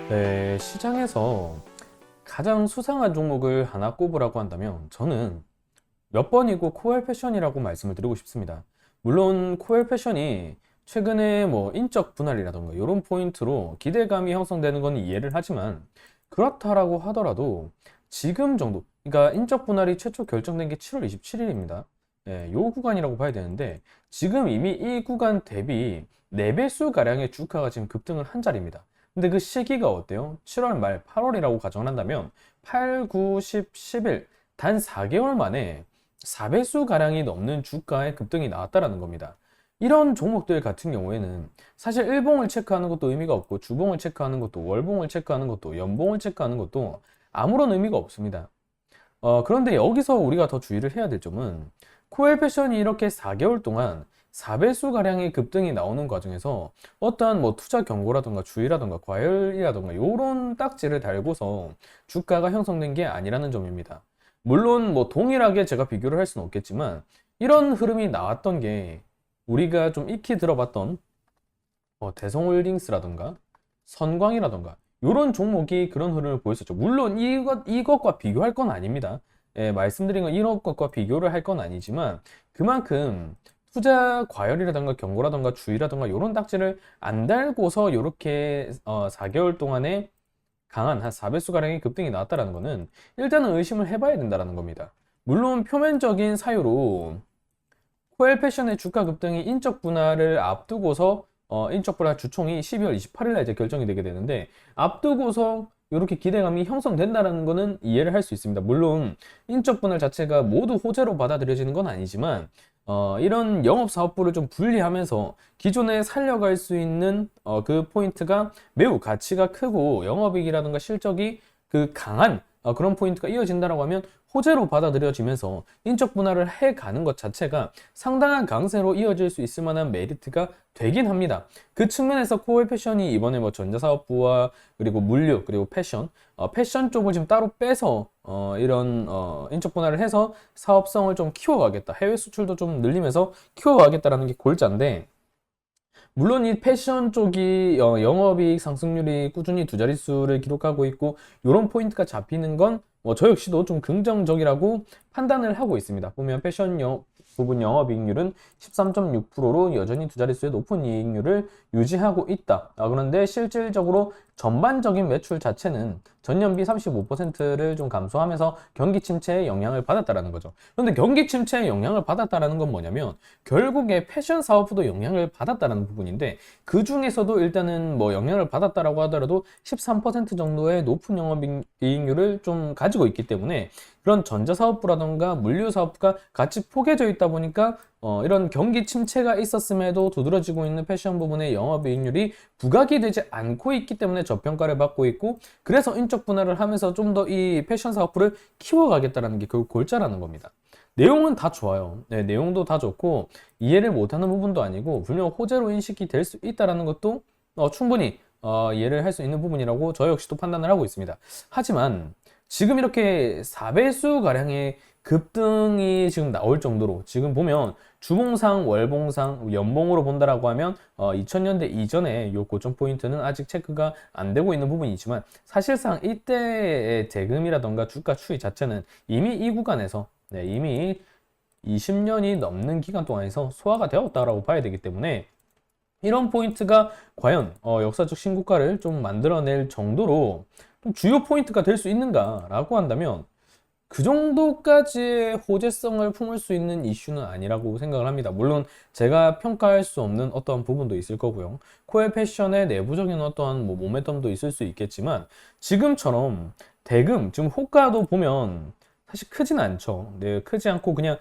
네, 시장에서 가장 수상한 종목을 하나 꼽으라고 한다면 저는 몇 번이고 코엘 패션이라고 말씀을 드리고 싶습니다. 물론 코엘 패션이 최근에 뭐 인적 분할이라던가 이런 포인트로 기대감이 형성되는 건 이해를 하지만 그렇다라고 하더라도 지금 정도, 그러니까 인적 분할이 최초 결정된 게 7월 27일입니다. 예, 요 구간이라고 봐야 되는데 지금 이미 이 구간 대비 4배수 가량의 주가가 지금 급등을 한 자리입니다. 근데 그 시기가 어때요? 7월 말 8월이라고 가정을 한다면 8, 9, 10, 11 단 4개월 만에 4배수 가량이 넘는 주가의 급등이 나왔다라는 겁니다. 이런 종목들 같은 경우에는 사실 일봉을 체크하는 것도 의미가 없고 주봉을 체크하는 것도 월봉을 체크하는 것도 연봉을 체크하는 것도 아무런 의미가 없습니다. 그런데 여기서 우리가 더 주의를 해야 될 점은 코엘 패션이 이렇게 4개월 동안 4배수 가량의 급등이 나오는 과정에서 어떠한 뭐 투자 경고라든가 주의라든가 과열이라든가 이런 딱지를 달고서 주가가 형성된 게 아니라는 점입니다. 물론 뭐 동일하게 제가 비교를 할 수는 없겠지만 이런 흐름이 나왔던 게 우리가 좀 익히 들어봤던 대성홀딩스라든가 선광이라든가 이런 종목이 그런 흐름을 보였었죠. 물론 이것과 비교할 건 아닙니다. 예, 말씀드린 건 이런 것과 비교를 할 건 아니지만 그만큼 투자 과열이라든가 경고라든가 주의라든가 이런 딱지를 안 달고서 이렇게 4개월 동안에 강한 한 4배수 가량의 급등이 나왔다는 거는 일단은 의심을 해봐야 된다는 겁니다. 물론 표면적인 사유로 코엘 패션의 주가 급등이 인적 분할을 앞두고서 인적 분할 주총이 12월 28일 날 이제 결정이 되게 되는데 앞두고서 이렇게 기대감이 형성된다는 거는 이해를 할 수 있습니다. 물론 인적 분할 자체가 모두 호재로 받아들여지는 건 아니지만 이런 영업 사업부를 좀 분리하면서 기존에 살려갈 수 있는 그 포인트가 매우 가치가 크고 영업이익이라든가 실적이 그 강한 그런 포인트가 이어진다라고 하면 호재로 받아들여지면서 인적 분할을 해가는 것 자체가 상당한 강세로 이어질 수 있을 만한 메리트가 되긴 합니다. 그 측면에서 코엘 패션이 이번에 뭐 전자사업부와 그리고 물류 그리고 패션 쪽을 지금 따로 빼서 이런 인적 분할을 해서 사업성을 좀 키워가겠다, 해외 수출도 좀 늘리면서 키워가겠다라는 게 골자인데, 물론 이 패션 쪽이 영업이익 상승률이 꾸준히 두 자릿수를 기록하고 있고 이런 포인트가 잡히는 건 저 역시도 좀 긍정적이라고 판단을 하고 있습니다. 보면 패션 부분 영업이익률은 13.6%로 여전히 두 자릿수의 높은 이익률을 유지하고 있다. 그런데 실질적으로 전반적인 매출 자체는 전년비 35%를 좀 감소하면서 경기 침체의 영향을 받았다라는 거죠. 그런데 경기 침체의 영향을 받았다라는 건 뭐냐면 결국에 패션 사업부도 영향을 받았다는 부분인데 그 중에서도 일단은 뭐 영향을 받았다라고 하더라도 13% 정도의 높은 영업이익률을 좀 가지고 있기 때문에 그런 전자사업부라던가 물류사업부가 같이 포개져 있다 보니까 이런 경기 침체가 있었음에도 두드러지고 있는 패션 부분의 영업이익률이 부각이 되지 않고 있기 때문에 저평가를 받고 있고, 그래서 인적 분할을 하면서 좀 더 이 패션 사업부를 키워가겠다는 게 그 골자라는 겁니다. 내용은 다 좋아요. 네, 내용도 다 좋고 이해를 못하는 부분도 아니고 분명 호재로 인식이 될 수 있다는 것도 충분히 이해를 할 수 있는 부분이라고 저 역시도 판단을 하고 있습니다. 하지만 지금 이렇게 4배수 가량의 급등이 지금 나올 정도로 지금 보면 주봉상, 월봉상, 연봉으로 본다라고 하면 2000년대 이전에 요 고점 포인트는 아직 체크가 안 되고 있는 부분이지만 사실상 이때의 대금이라던가 주가 추이 자체는 이미 이 구간에서 이미 20년이 넘는 기간 동안에서 소화가 되었다라고 봐야 되기 때문에 이런 포인트가 과연 역사적 신고가를 좀 만들어낼 정도로 좀 주요 포인트가 될 수 있는가라고 한다면 그 정도까지의 호재성을 품을 수 있는 이슈는 아니라고 생각을 합니다. 물론 제가 평가할 수 없는 어떠한 부분도 있을 거고요. 코엘 패션의 내부적인 어떠한 뭐 모멘텀도 있을 수 있겠지만 지금처럼 대금, 지금 호가도 보면 사실 크진 않죠. 네, 크지 않고 그냥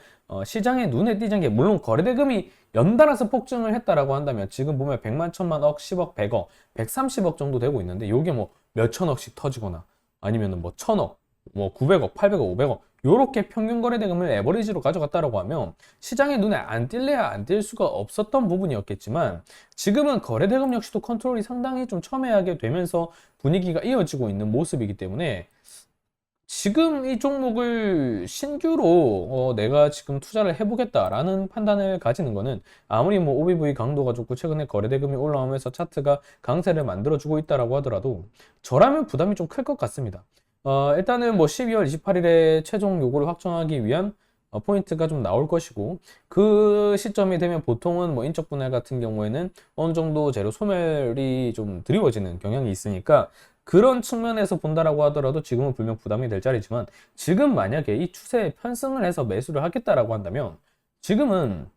시장에 눈에 띄는 게, 물론 거래대금이 연달아서 폭증을 했다라고 한다면 지금 보면 100만, 1000만, 억, 10억, 100억, 130억 정도 되고 있는데 요게 뭐 몇천억씩 터지거나 아니면은 뭐 1000억, 뭐 900억, 800억, 500억 요렇게 평균 거래대금을 에버리지로 가져갔다라고 하면 시장의 눈에 안 띌래야 안 띌 수가 없었던 부분이었겠지만 지금은 거래대금 역시도 컨트롤이 상당히 좀 첨예하게 되면서 분위기가 이어지고 있는 모습이기 때문에 지금 이 종목을 신규로 내가 지금 투자를 해보겠다라는 판단을 가지는 거는 아무리 뭐 OBV 강도가 좋고 최근에 거래대금이 올라오면서 차트가 강세를 만들어주고 있다라고 하더라도 저라면 부담이 좀 클 것 같습니다. 일단은 뭐 12월 28일에 최종 요구를 확정하기 위한 포인트가 좀 나올 것이고 그 시점이 되면 보통은 뭐 인적 분할 같은 경우에는 어느 정도 재료 소멸이 좀 드리워지는 경향이 있으니까 그런 측면에서 본다라고 하더라도 지금은 분명 부담이 될 자리지만 지금 만약에 이 추세에 편승을 해서 매수를 하겠다라고 한다면 지금은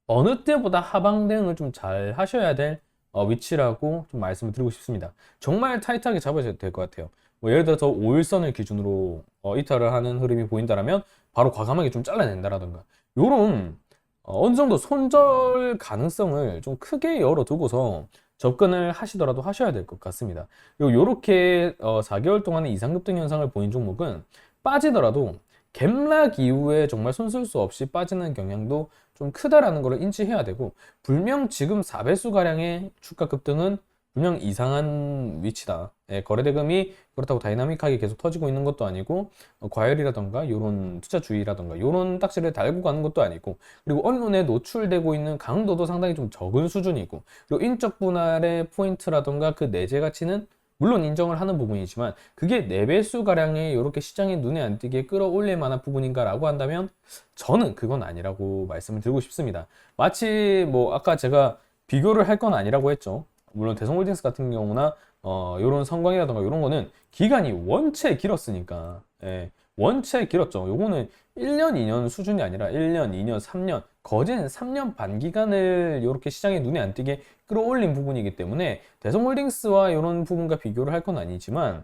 어느 때보다 하방 대응을 좀 잘 하셔야 될 위치라고 좀 말씀을 드리고 싶습니다. 정말 타이트하게 잡으셔야 될 것 같아요. 뭐 예를 들어서 5일선을 기준으로 이탈을 하는 흐름이 보인다라면 바로 과감하게 좀 잘라낸다라든가 요런 어느 정도 손절 가능성을 좀 크게 열어두고서 접근을 하시더라도 하셔야 될 것 같습니다. 그리고 요렇게 4개월 동안의 이상급등 현상을 보인 종목은 빠지더라도 갭락 이후에 정말 손쓸 수 없이 빠지는 경향도 좀 크다라는 걸 인지해야 되고 분명 지금 4배수 가량의 주가 급등은 분명 이상한 위치다. 예, 거래대금이 그렇다고 다이나믹하게 계속 터지고 있는 것도 아니고 과열이라던가 이런 투자주의라던가 이런 딱지를 달고 가는 것도 아니고 그리고 언론에 노출되고 있는 강도도 상당히 좀 적은 수준이고 그리고 인적 분할의 포인트라던가 그 내재 가치는 물론 인정을 하는 부분이지만 그게 4배수 가량의 이렇게 시장에 눈에 안 띄게 끌어올릴 만한 부분인가라고 한다면 저는 그건 아니라고 말씀을 드리고 싶습니다. 마치 뭐 아까 제가 비교를 할 건 아니라고 했죠. 물론 대성홀딩스 같은 경우나 요런 성광이라던가 요런 거는 기간이 원체 길었으니까 예, 원체 길었죠. 요거는 1년, 2년 수준이 아니라 1년, 2년, 3년 거진 3년 반 기간을 이렇게 시장에 눈에 안 띄게 끌어올린 부분이기 때문에 대성홀딩스와 이런 부분과 비교를 할 건 아니지만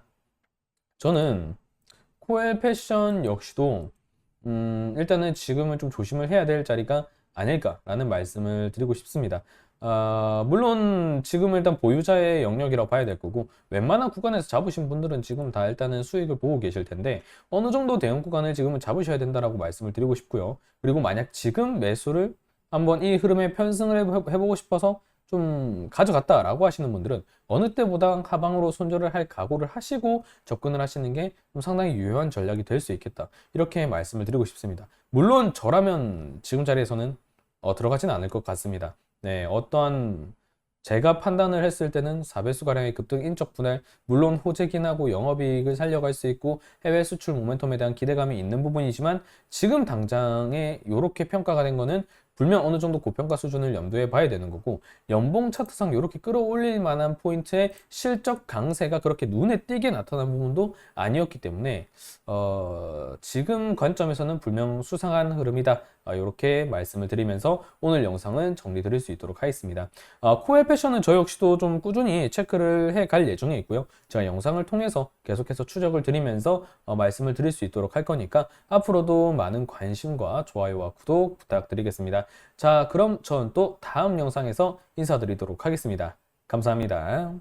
저는 코엘 패션 역시도 일단은 지금은 좀 조심을 해야 될 자리가 아닐까라는 말씀을 드리고 싶습니다. 물론 지금 일단 보유자의 영역이라고 봐야 될 거고 웬만한 구간에서 잡으신 분들은 지금 다 일단은 수익을 보고 계실 텐데 어느 정도 대응 구간을 지금은 잡으셔야 된다라고 말씀을 드리고 싶고요. 그리고 만약 지금 매수를 한번 이 흐름에 편승을 해보고 싶어서 좀 가져갔다라고 하시는 분들은 어느 때보다 하방으로 손절을 할 각오를 하시고 접근을 하시는 게 좀 상당히 유효한 전략이 될 수 있겠다. 이렇게 말씀을 드리고 싶습니다. 물론 저라면 지금 자리에서는 들어가지는 않을 것 같습니다. 네, 어떠한 제가 판단을 했을 때는 4배수 가량의 급등 인적 분할 물론 호재긴 하고 영업이익을 살려갈 수 있고 해외 수출 모멘텀에 대한 기대감이 있는 부분이지만 지금 당장에 이렇게 평가가 된 거는 분명 어느 정도 고평가 수준을 염두에 봐야 되는 거고 연봉 차트상 이렇게 끌어올릴 만한 포인트의 실적 강세가 그렇게 눈에 띄게 나타난 부분도 아니었기 때문에 지금 관점에서는 분명 수상한 흐름이다. 이렇게 말씀을 드리면서 오늘 영상은 정리 드릴 수 있도록 하겠습니다. 코엘 패션은 저 역시도 좀 꾸준히 체크를 해 갈 예정에 있고요. 제가 영상을 통해서 계속해서 추적을 드리면서 말씀을 드릴 수 있도록 할 거니까 앞으로도 많은 관심과 좋아요와 구독 부탁드리겠습니다. 자, 그럼 전 또 다음 영상에서 인사드리도록 하겠습니다. 감사합니다.